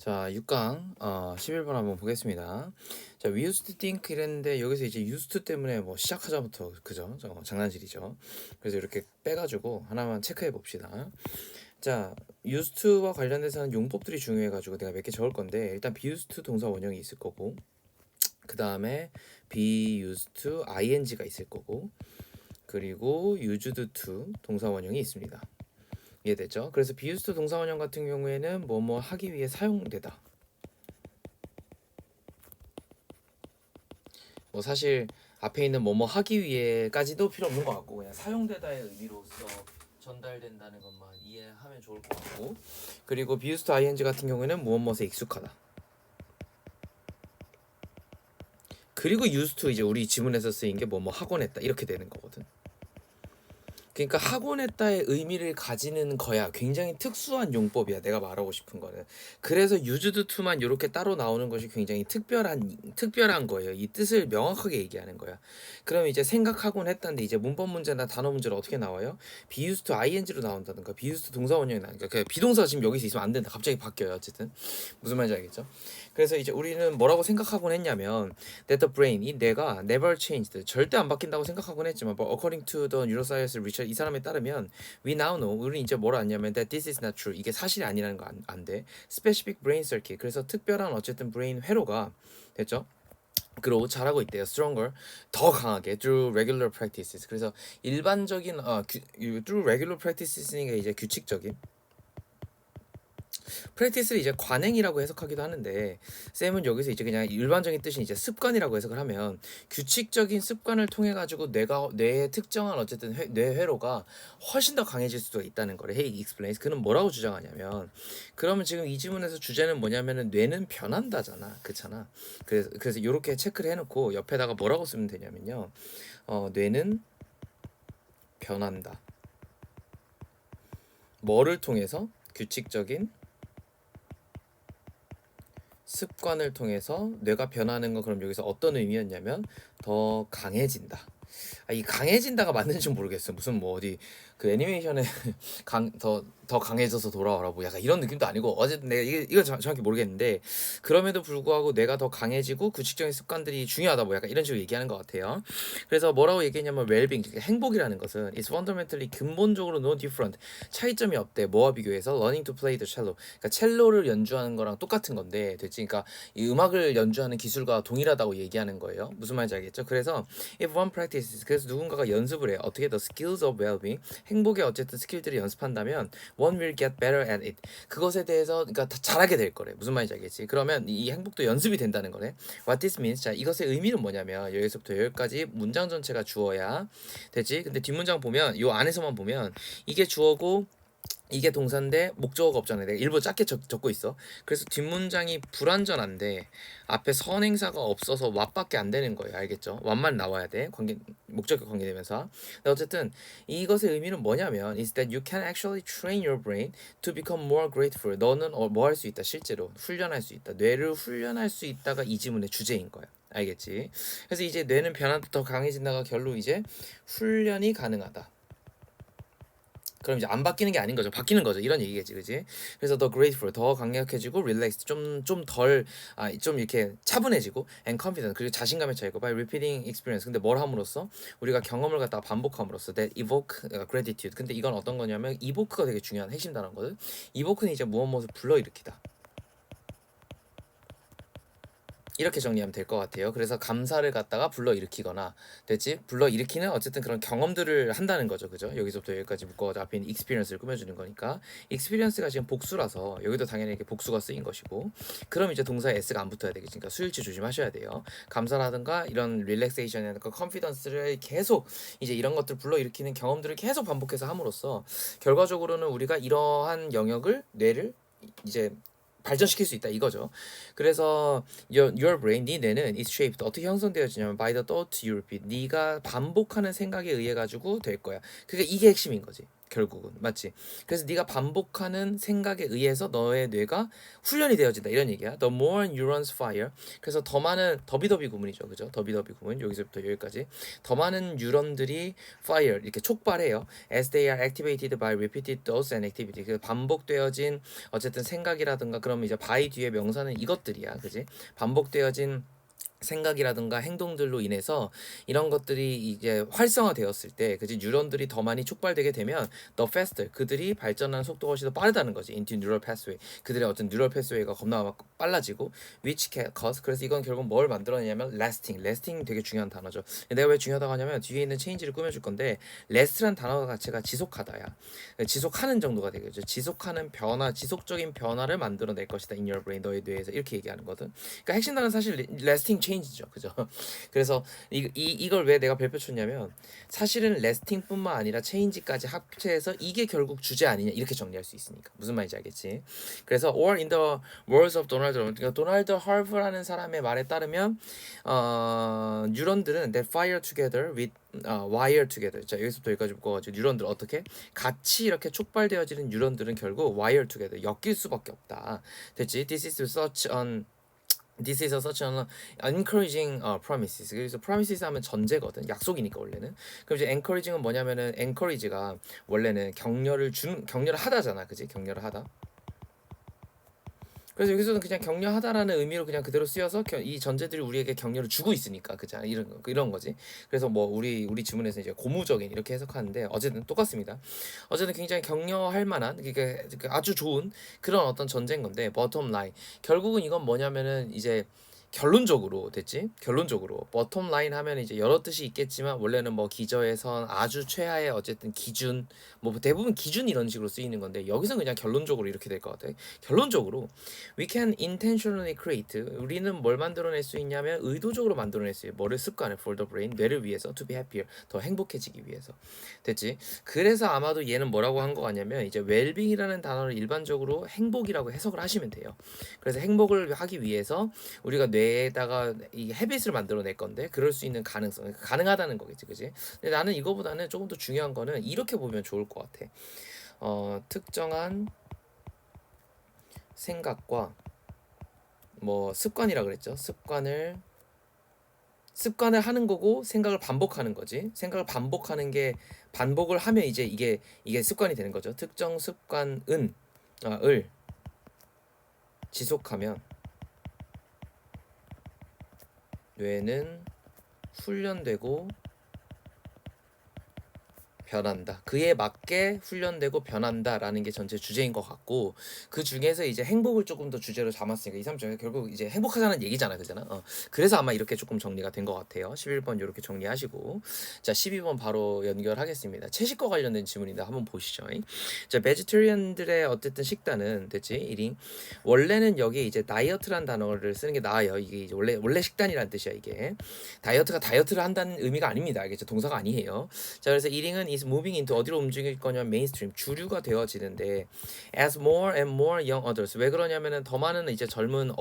자, 6강 11번 한번 보겠습니다. 자, we used to think 이랬는데 여기서 이제 used to 때문에 뭐 시작하자부터 그죠? 장난질이죠. 그래서 이렇게 빼가지고 하나만 체크해 봅시다. 자, used to와 관련돼서는 용법들이 중요해가지고 내가 몇 개 적을 건데 일단 be used to 동사 원형이 있을 거고 그 다음에 be used to ing가 있을 거고 그리고 used to 동사 원형이 있습니다. 이해되죠? 그래서 be used to 동사 원형 같은 경우에는 뭐뭐 하기 위해 사용되다. 뭐 사실 앞에 있는 뭐뭐 하기 위해까지도 필요 없는 것 같고 그냥 사용되다의 의미로서 전달된다는 것만 이해하면 좋을 것 같고 그리고 be used to ing 같은 경우에는 무엇 무엇에 익숙하다. 그리고 used to 이제 우리 지문에서 쓰인 게 뭐뭐 하곤 했다 이렇게 되는 거거든. 그러니까 하곤 했다의 의미를 가지는 거야. 굉장히 특수한 용법이야. 내가 말하고 싶은 거는. 그래서 used to만 이렇게 따로 나오는 것이 굉장히 특별한 거예요. 이 뜻을 명확하게 얘기하는 거야. 그럼 이제 생각하곤 했다는데 이제 문법 문제나 단어 문제로 어떻게 나와요? be used to ing로 나온다든가 be used to 동사 원형이 나니까 그 비동사 지금 여기서 있으면 안 된다. 갑자기 바뀌어요. 어쨌든 무슨 말인지 알겠죠? 그래서 이제 우리는 뭐라고 생각하곤 했냐면 that the brain 이 뇌가 never changed 절대 안 바뀐다고 생각하곤 했지만 but according to the neuroscience research 이 사람에 따르면 we now know 우리는 이제 뭐라 하냐면 that this is not true 이게 사실이 아니라는 거 안 돼. specific brain circuit 그래서 특별한 어쨌든 브레인 회로가 됐죠. 그리고 잘하고 있대요. stronger 더 강하게 through regular practices 그래서 일반적인 through regular practices니까 이제 규칙적인 프랙티스를 이제 관행이라고 해석하기도 하는데 쌤은 여기서 이제 그냥 일반적인 뜻이 이제 습관이라고 해석을 하면 규칙적인 습관을 통해 가지고 뇌의 특정한 어쨌든 뇌 회로가 훨씬 더 강해질 수도 있다는 거래. He explains. 그는 뭐라고 주장하냐면 그러면 지금 이 지문에서 주제는 뭐냐면은 뇌는 변한다잖아. 그렇잖아. 그래서 이렇게 체크를 해놓고 옆에다가 뭐라고 쓰면 되냐면요. 뇌는 변한다. 뭐를 통해서? 규칙적인 습관을 통해서 뇌가 변하는 건 그럼 여기서 어떤 의미였냐면 더 강해진다. 이 강해진다가 맞는지 모르겠어. 무슨 뭐 어디 그 애니메이션에 더 강해져서 돌아와라 뭐 약간 이런 느낌도 아니고 어쨌든 내가 이거 정확히 모르겠는데 그럼에도 불구하고 내가 더 강해지고 규칙적인 습관들이 중요하다 뭐 약간 이런 식으로 얘기하는 것 같아요. 그래서 뭐라고 얘기했냐면 well-being 행복이라는 것은 is fundamentally 근본적으로 no different 차이점이 없대. 뭐와 비교해서 learning to play the cello 그러니까 첼로를 연주하는 거랑 똑같은 건데 됐지. 그러니까 이 음악을 연주하는 기술과 동일하다고 얘기하는 거예요. 무슨 말인지 알겠죠? 그래서 if one practices 그래서 누군가가 연습을 해 어떻게 the skills of well-being 행복의 어쨌든 스킬들을 연습한다면 one will get better at it 그것에 대해서 그러니까 다 잘하게 될 거래. 무슨 말인지 알겠지? 그러면 이 행복도 연습이 된다는 거네. What this means 자 이것의 의미는 뭐냐면 여기서부터 여기까지 문장 전체가 주어야 되지. 근데 뒷문장 보면 요 안에서만 보면 이게 주어고 이게 동사인데 목적어가 없잖아요. 내가 일부 짧게 적고 있어. 그래서 뒷문장이 불완전한데 앞에 선행사가 없어서 what밖에 안 되는 거예요. 알겠죠? what만 나와야 돼. 목적격 관계되면서. 근데 어쨌든 이것의 의미는 뭐냐면 is that you can actually train your brain to become more grateful. 너는 뭐 할 수 있다. 실제로 훈련할 수 있다. 뇌를 훈련할 수 있다가 이 지문의 주제인 거야. 알겠지? 그래서 이제 뇌는 변한다 더 강해진다가 결로 이제 훈련이 가능하다. 그럼 이제 안 바뀌는 게 아닌 거죠. 바뀌는 거죠. 이런 얘기겠지, 그지? 그래서 더 grateful, 더 강력해지고, relaxed, 좀 이렇게 차분해지고, and confident, 그리고 자신감에 차이고, by repeating experience. 근데 뭘 함으로써 우리가 경험을 갖다가 반복함으로써 that evoke gratitude. 근데 이건 어떤 거냐면 evoke가 되게 중요한 핵심 단어거든. evoke는 이제 무엇을 불러일으키다. 이렇게 정리하면 될 것 같아요. 그래서 감사를 갖다가 불러일으키거나 됐지? 불러일으키는 어쨌든 그런 경험들을 한다는 거죠. 그죠? 여기서부터 여기까지 묶어가지고 앞에 있는 experience를 꾸며주는 거니까 experience가 지금 복수라서 여기도 당연히 이렇게 복수가 쓰인 것이고 그럼 이제 동사에 s가 안 붙어야 되겠지. 그러니까 수일치 조심하셔야 돼요. 감사라든가 이런 relaxation이라든가 confidence를 계속 이제 이런 것들 불러일으키는 경험들을 계속 반복해서 함으로써 결과적으로는 우리가 이러한 영역을 뇌를 이제 발전시킬 수 있다 이거죠. 그래서 your brain, 네 뇌는 is shaped 어떻게 형성되어지냐면 by the thought you repeat. 네가 반복하는 생각에 의해 가지고 될 거야. 그러니까 이게 핵심인 거지. 결국은 맞지? 그래서 네가 반복하는 생각에 의해서 너의 뇌가 훈련이 되어진다 이런 얘기야. The more neurons fire. 그래서 더 많은 더비더비 구문이죠, 그죠? 더비더비 구문 여기서부터 여기까지 더 많은 뉴런들이 fire 이렇게 촉발해요. As they are activated by repeated thoughts and activity. 그 반복되어진 어쨌든 생각이라든가 그러면 이제 by 뒤에 명사는 이것들이야, 그지? 반복되어진 생각이라든가 행동들로 인해서 이런 것들이 이제 활성화되었을 때 그지 뉴런들이 더 많이 촉발되게 되면 the faster 그들이 발전하는 속도가 훨씬 더 빠르다는 거지 into neural pathway 그들의 어떤 뉴럴 패스웨이가 겁나 빨라지고 which can cause 그래서 이건 결국 뭘 만들어내냐면 lasting 되게 중요한 단어죠. 내가 왜 중요하다고 하냐면 뒤에 있는 체인지를 꾸며줄 건데 last란 단어 자체가 지속하다야 지속하는 정도가 되겠죠. 지속하는 변화 지속적인 변화를 만들어낼 것이다 in your brain 너의 뇌에서 이렇게 얘기하는 거든. 그러니까 핵심 단어는 사실 lasting change죠, 그죠? 그래서 이걸 왜 내가 별표 쳤냐면 사실은 lasting뿐만 아니라 change까지 합체해서 이게 결국 주제 아니냐 이렇게 정리할 수 있으니까 무슨 말인지 알겠지? 그래서 or in the words of Donald Trump 그러니까 도널드 헐프라는 사람의 말에 따르면 뉴런들은 that fire together with wire together. 자 여기서부터 여기까지 묶어가지고 뉴런들 어떻게 같이 이렇게 촉발되어지는 뉴런들은 결국 wire together 엮일 수밖에 없다. 됐지? This is such an encouraging promises. 그래서 promises 하면 전제거든. 약속이니까 원래는. 그럼 이제 encouraging은 뭐냐면은 encourage가 원래는 격려를 하다잖아. 그지? 격려를 하다. 그래서 여기서는 그냥 격려하다라는 의미로 그냥 그대로 쓰여서 이 전제들이 우리에게 격려를 주고 있으니까 그죠? 이런 거지. 그래서 뭐 우리 지문에서 이제 고무적인 이렇게 해석하는데 어쨌든 똑같습니다. 어쨌든 굉장히 격려할 만한 그게 아주 좋은 그런 어떤 전제인 건데 bottom line 결국은 이건 뭐냐면은 이제 결론적으로 됐지? 결론적으로 bottom line 하면 이제 여러 뜻이 있겠지만 원래는 뭐 기저에선 아주 최하의 어쨌든 기준 뭐 대부분 기준 이런 식으로 쓰이는 건데 여기서 그냥 결론적으로 이렇게 될 것 같아. 결론적으로 we can intentionally create 우리는 뭘 만들어낼 수 있냐면 의도적으로 만들어낼 수 있어요. 뭐를 습관을 for the brain 뇌를 위해서 to be happier 더 행복해지기 위해서 됐지? 그래서 아마도 얘는 뭐라고 한 거 같냐면 이제 웰빙이라는 단어를 일반적으로 행복이라고 해석을 하시면 돼요. 그래서 행복을 하기 위해서 우리가 뇌에다가 이 헤빗을 만들어낼 건데 그럴 수 있는 가능성 가능하다는 거겠지, 그지? 근데 나는 이거보다는 조금 더 중요한 거는 이렇게 보면 좋을 것 같아. 특정한 생각과 뭐 습관이라 그랬죠. 습관을 하는 거고 생각을 반복하는 거지. 생각을 반복하는 게 반복을 하면 이제 이게 습관이 되는 거죠. 특정 습관을 지속하면 뇌는 훈련되고 변한다. 그에 맞게 훈련되고 변한다라는 게 전체 주제인 것 같고 그 중에서 이제 행복을 조금 더 주제로 담았으니까 2, 3 중에 결국 이제 행복하자는 얘기잖아, 그잖아. 그래서 아마 이렇게 조금 정리가 된 것 같아요. 11번 이렇게 정리하시고 자 12번 바로 연결하겠습니다. 채식과 관련된 질문인데 한번 보시죠. 자 베지테리언들의 어쨌든 식단은 됐지 1인 원래는 여기 이제 다이어트란 단어를 쓰는 게 나아요. 이게 이제 원래 식단이란 뜻이야 이게 다이어트가 다이어트를 한다는 의미가 아닙니다. 이게 동사가 아니에요. 자 그래서 1인은 is moving into 어디로 움직일 거냐면 메인스트림 주류가 되어지는데 as more and more young adults 왜 그러냐면은 더 많은 이제 젊은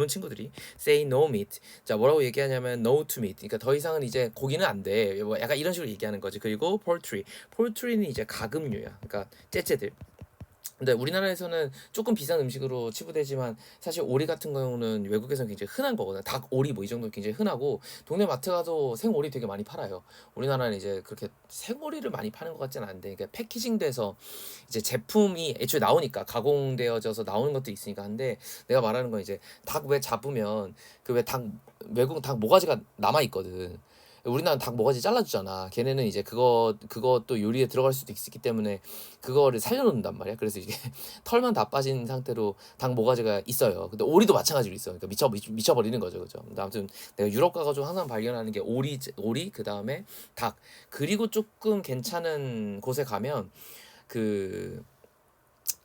친구들이 say no meat 자 뭐라고 얘기하냐면 no to meat 그러니까 더 이상은 이제 고기는 안 돼 뭐 약간 이런 식으로 얘기하는 거지. 그리고 poultry는 이제 가금류야 그러니까 째째들 근데 우리나라에서는 조금 비싼 음식으로 치부되지만 사실 오리 같은 경우는 외국에서는 굉장히 흔한 거거든. 닭, 오리 뭐 이 정도 굉장히 흔하고 동네 마트 가도 생오리 되게 많이 팔아요. 우리나라는 이제 그렇게 생오리를 많이 파는 것 같지는 않은데 그러니까 패키징돼서 이제 제품이 애초에 나오니까 가공되어져서 나오는 것도 있으니까 한데 내가 말하는 건 이제 닭 왜 잡으면 그 왜 외국 닭 모가지가 남아 있거든. 우리나라는 닭 모가지 잘라주잖아. 걔네는 이제 그것도 요리에 들어갈 수도 있기 때문에 그거를 살려놓는단 말이야. 그래서 이게 털만 다 빠진 상태로 닭 모가지가 있어요. 근데 오리도 마찬가지로 있어. 그러니까 미쳐버리는 거죠, 그죠? 근데 아무튼 내가 유럽 가가지고 항상 발견하는 게 오리 그 다음에 닭 그리고 조금 괜찮은 곳에 가면 그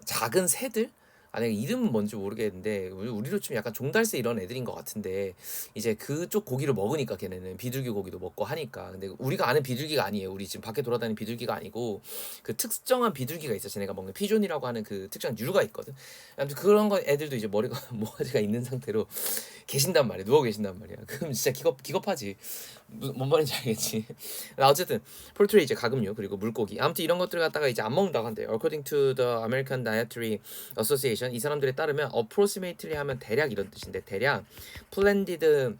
작은 새들 아니 이름은 뭔지 모르겠는데 우리로 치면 약간 종달새 이런 애들인 것 같은데 이제 그쪽 고기를 먹으니까 걔네는 비둘기 고기도 먹고 하니까 근데 우리가 아는 비둘기가 아니에요. 우리 지금 밖에 돌아다니는 비둘기가 아니고 그 특정한 비둘기가 있어. 쟤네가 먹는 피존이라고 하는 그 특정한 유류가 있거든. 아무튼 그런 거 애들도 이제 머리가 모가지가 있는 상태로 계신단 말이야. 누워 계신단 말이야. 그럼 진짜 기겁하지. 뭔 말인지 알겠지. 어쨌든 폴트리 이제 가금류 그리고 물고기 아무튼 이런 것들 갖다가 이제 안 먹는다고 한대요. According to the American Dietary Association 이 사람들에 따르면 approximately 하면 대략 이런 뜻인데 대략 planned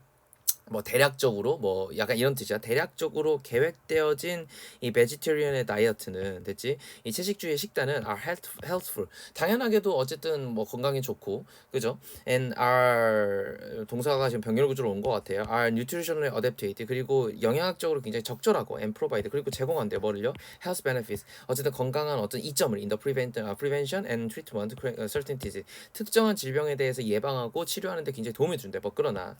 뭐 대략적으로 뭐 약간 이런 뜻이야. 대략적으로 계획되어진 이 베지테리언의 다이어트는 됐지. 이 채식주의 식단은 are healthful. 당연하게도 어쨌든 뭐 건강에 좋고 그죠? And are 동사가 지금 병렬 구조로 온 것 같아요. are nutritionally adapted 그리고 영양학적으로 굉장히 적절하고 and provide 그리고 제공한대요. 뭐를요? health benefits. 어쨌든 건강한 어떤 이점을 in the prevention and treatment certain disease. 특정한 질병에 대해서 예방하고 치료하는 데 굉장히 도움이 준대. 뭐 그러나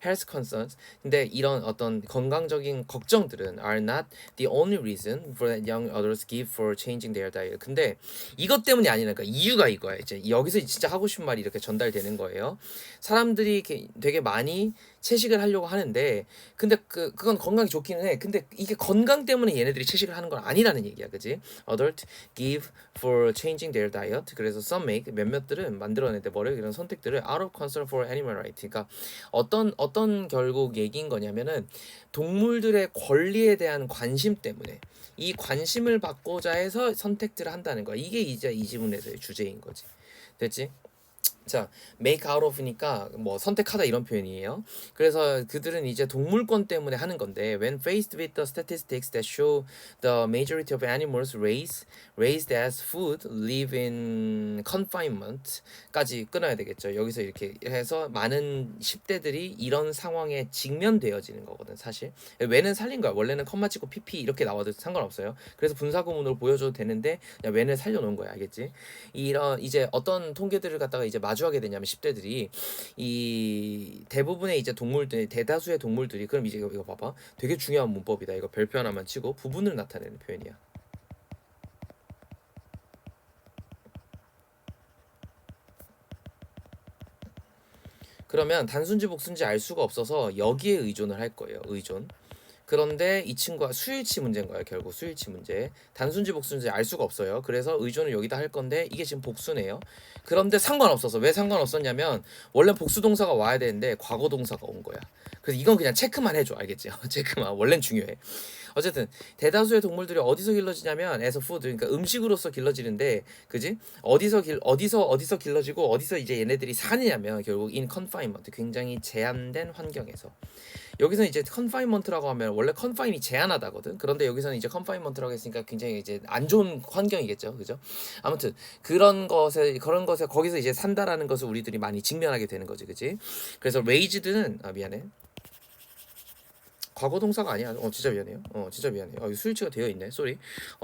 health concerns 근데 이런 어떤 건강적인 걱정들은 are not the only reason for that young adults give for changing their diet. 근데 이것 때문이 아니니까 이유가 이거야. 이제 여기서 진짜 하고 싶은 말이 이렇게 전달되는 거예요. 사람들이 되게 많이 채식을 하려고 하는데 근데 그건 건강이 좋기는 해. 근데 이게 건강 때문에 얘네들이 채식을 하는 건 아니라는 얘기야. 그지? Adult give for changing their diet. 그래서 some make 몇몇들은 만들어내는데 뭐를 이런 선택들을 out of concern for animal rights. 그러니까 어떤 결국 얘기인 거냐면은 동물들의 권리에 대한 관심 때문에 이 관심을 받고자 해서 선택들을 한다는 거야. 이게 이제 이 지문에서의 주제인 거지. 됐지? 자, make out of니까 뭐 선택하다 이런 표현이에요. 그래서 그들은 이제 동물권 때문에 하는 건데 when faced with the statistics that show the majority of animals raised as food live in confinement까지 끊어야 되겠죠. 여기서 이렇게 해서 많은 10대들이 이런 상황에 직면되어지는 거거든. 사실 왜는 살린 거야. 원래는 컴마 찍고 pp 이렇게 나와도 상관없어요. 그래서 분사구문으로 보여줘도 되는데 그냥 왜는 살려놓은 거야. 알겠지? 이런 이제 어떤 통계들을 갖다가 이제 마주하게 되냐면 10대들이 이 대부분의 이제 동물들 대다수의 동물들이 그럼 이제 이거 봐봐. 되게 중요한 문법이다. 이거 별표 하나만 치고 부분을 나타내는 표현이야. 그러면 단순지 복순지 알 수가 없어서 여기에 의존을 할 거예요. 의존. 그런데 이 친구가 수일치 문제인 거야. 결국 수일치 문제. 단순지 복순지 알 수가 없어요. 그래서 의존을 여기다 할 건데 이게 지금 복수네요. 그런데 상관없어서 왜 상관없었냐면 원래 복수 동사가 와야 되는데 과거 동사가 온 거야. 그래서 이건 그냥 체크만 해줘. 알겠지? 체크만. 원래는 중요해. 어쨌든 대다수의 동물들이 어디서 길러지냐면 as food 그러니까 음식으로서 길러지는데 그지? 어디서 길러지고 어디서 이제 얘네들이 사느냐면 결국 in confinement 굉장히 제한된 환경에서 여기서 이제 confinement라고 하면 원래 confine이 제한하다거든. 그런데 여기서는 이제 confinement라고 했으니까 굉장히 이제 안 좋은 환경이겠죠, 그죠? 아무튼 그런 것에 거기서 이제 산다라는 것을 우리들이 많이 직면하게 되는 거지, 그지? 그래서 raised는 미안해. 과거 동사가 아니야. 진짜 미안해요. 진짜 미안해. 수일치가 되어 있네. 쏘리.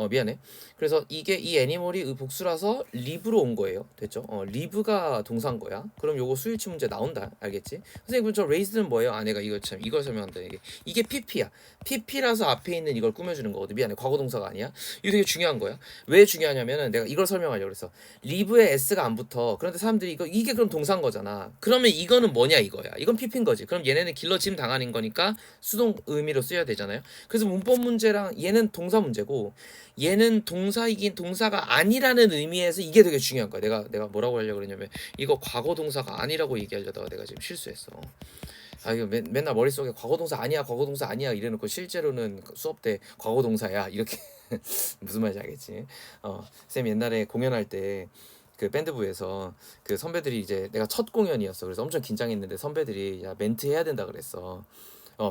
미안해. 그래서 이게 이 애니멀이 복수라서 live로 온 거예요. 됐죠? live가 동사인 거야. 그럼 요거 수일치 문제 나온다. 알겠지? 선생님, 저 raised는 뭐예요? 내가 이걸 설명한다. 이게 pp야. pp라서 앞에 있는 이걸 꾸며주는 거거든. 미안해. 과거 동사가 아니야. 이거 되게 중요한 거야. 왜 중요하냐면은 내가 이걸 설명하려고 그랬어. live에 s가 안 붙어. 그런데 사람들이 이게 그럼 동사인 거잖아. 그러면 이거는 뭐냐 이거야. 이건 pp인 거지. 그럼 얘네는 길러짐 당하는 거니까 수동 의미로 쓰여야 되잖아요. 그래서 문법 문제랑 얘는 동사 문제고 얘는 동사가 아니라는 의미에서 이게 되게 중요한 거야. 내가 뭐라고 하려고 그러냐면 이거 과거 동사가 아니라고 얘기하려다가 내가 지금 실수했어. 이거 맨날 머릿속에 과거 동사 아니야 이래놓고 실제로는 수업 때 과거 동사야 이렇게 무슨 말인지 알겠지? 쌤 옛날에 공연할 때 그 밴드부에서 그 선배들이 이제 내가 첫 공연이었어. 그래서 엄청 긴장했는데 선배들이 야 멘트 해야 된다 그랬어.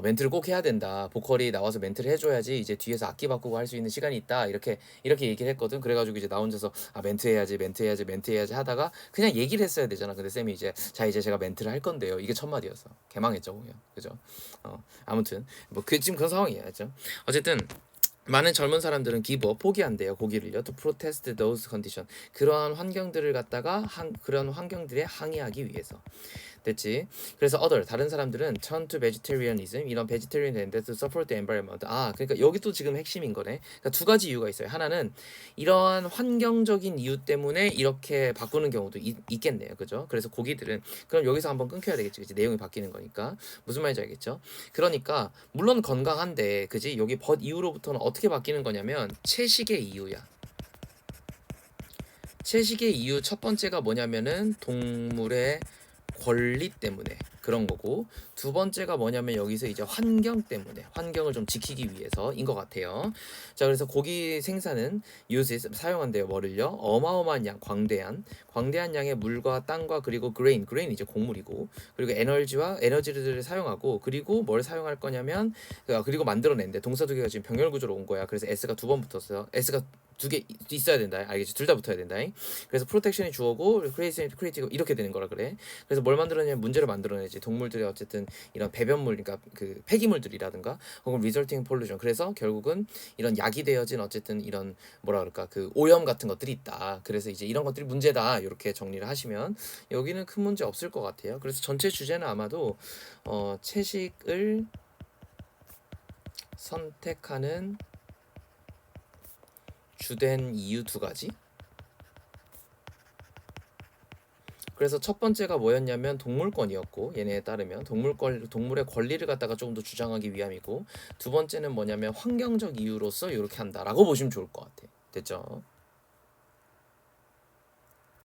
멘트를 꼭 해야 된다. 보컬이 나와서 멘트를 해줘야지 이제 뒤에서 악기 바꾸고 할 수 있는 시간이 있다. 이렇게 얘기를 했거든. 그래가지고 이제 나 혼자서 멘트 해야지 하다가 그냥 얘기를 했어야 되잖아. 근데 쌤이 이제 이제 제가 멘트를 할 건데요. 이게 첫 마디였어. 개망했죠, 공연. 그죠? 아무튼 뭐 지금 그런 상황이야, 그죠? 어쨌든. 많은 젊은 사람들은 포기한대요. 고기를요. To protest those conditions. 그러한 환경들을 갖다가 그런 환경들에 항의하기 위해서. 됐지? 그래서 다른 사람들은 turn to vegetarianism 이런 vegetarian 되는데 to support the environment. 그러니까 여기 또 지금 핵심인 거네. 그러니까 두 가지 이유가 있어요. 하나는 이러한 환경적인 이유 때문에 이렇게 바꾸는 경우도 있겠네요. 그죠? 그래서 고기들은 그럼 여기서 한번 끊겨야 되겠지. 그치? 내용이 바뀌는 거니까. 무슨 말인지 알겠죠? 그러니까 물론 건강한데 그지? 여기 벗 이후로부터는 어떻게 바뀌는 거냐면 채식의 이유야. 채식의 이유 첫 번째가 뭐냐면은 동물의 권리 때문에 그런 거고, 두 번째가 뭐냐면 여기서 이제 환경 때문에, 환경을 좀 지키기 위해서인 것 같아요. 자, 그래서 고기 생산은 uses 사용한대요. 뭐를요? 어마어마한 양, 광대한 양의 물과 땅과 그리고 grain 이제 곡물이고, 그리고 에너지를 사용하고, 그리고 뭘 사용할 거냐면 그리고 만들어낸대. 동사 두 개가 지금 병렬 구조로 온 거야. 그래서 s가 두 번 붙었어요. s가 두 개 있어야 된다. 알겠지? 둘 다 붙어야 된다. 그래서 프로텍션이 주어고 크리에이티브 이렇게 되는 거라 그래. 그래서 뭘 만들어내냐면 문제를 만들어내지. 동물들이 어쨌든 이런 배변물, 그러니까 그 폐기물들이라든가 혹은 resulting pollution. 그래서 결국은 이런 약이 되어진 어쨌든 이런 뭐라 그럴까 그 오염 같은 것들이 있다. 그래서 이제 이런 것들이 문제다. 이렇게 정리를 하시면 여기는 큰 문제 없을 것 같아요. 그래서 전체 주제는 아마도 채식을 선택하는 주된 이유 두 가지. 그래서 첫 번째가 뭐였냐면 동물권이었고, 얘네에 따르면 동물의 권리를 갖다가 조금 더 주장하기 위함이고, 두 번째는 뭐냐면 환경적 이유로서 이렇게 한다라고 보시면 좋을 것 같아요. 됐죠?